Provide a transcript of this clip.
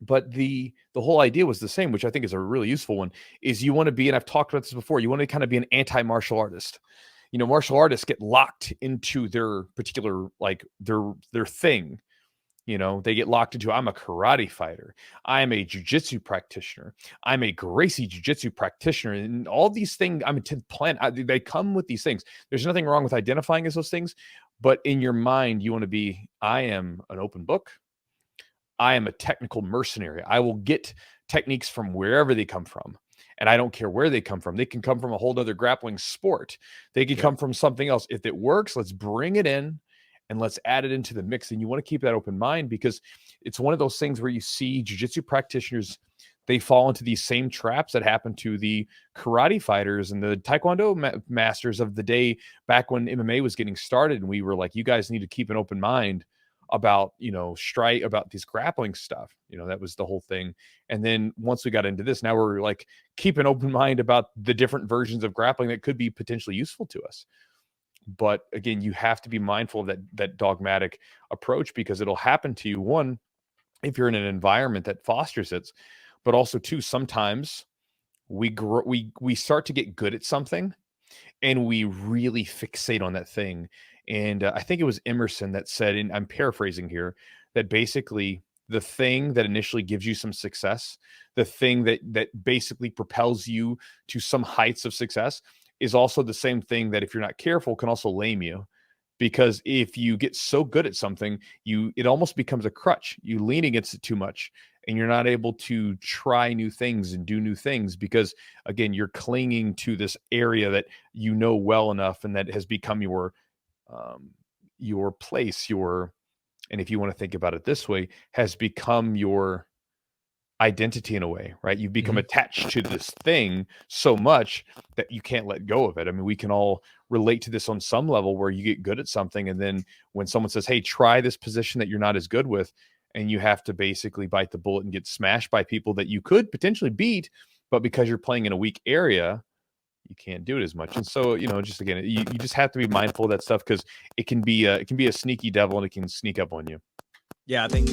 But the whole idea was the same, which I think is a really useful one, is you want to be, and I've talked about this before, you want to kind of be an anti-martial artist. You know, martial artists get locked into their particular, like their thing. You know, they get locked into, I'm a karate fighter. I'm a jiu-jitsu practitioner. I'm a Gracie jiu-jitsu practitioner. And all these things, I'm a 10th planet. They come with these things. There's nothing wrong with identifying as those things. But in your mind, you want to be, I am an open book. I am a technical mercenary. I will get techniques from wherever they come from. And I don't care where they come from. They can come from a whole other grappling sport. They can come from something else. If it works, let's bring it in and let's add it into the mix. And you want to keep that open mind, because it's one of those things where you see jiu-jitsu practitioners, they fall into these same traps that happen to the karate fighters and the taekwondo masters of the day back when MMA was getting started. And we were like, you guys need to keep an open mind about, you know, about this grappling stuff. You know, that was the whole thing. And then once we got into this, now we're like, keep an open mind about the different versions of grappling that could be potentially useful to us. But again, you have to be mindful of that dogmatic approach, because it'll happen to you, one, if you're in an environment that fosters it, but also two, sometimes we start to get good at something and we really fixate on that thing. And I think it was Emerson that said, and I'm paraphrasing here, that basically the thing that initially gives you some success, the thing that basically propels you to some heights of success, is also the same thing that, if you're not careful, can also lame you. Because if you get so good at something, it almost becomes a crutch. You lean against it too much, and you're not able to try new things and do new things, because again, you're clinging to this area that you know well enough, and that has become your place, and if you want to think about it this way, has become your identity in a way, right? You've become attached to this thing so much that you can't let go of it. I mean, we can all relate to this on some level, where you get good at something, and then when someone says, hey, try this position that you're not as good with, and you have to basically bite the bullet and get smashed by people that you could potentially beat, but because you're playing in a weak area, you can't do it as much. And so, you know, just again, you just have to be mindful of that stuff, because it can be a sneaky devil, and it can sneak up on you. Yeah, I think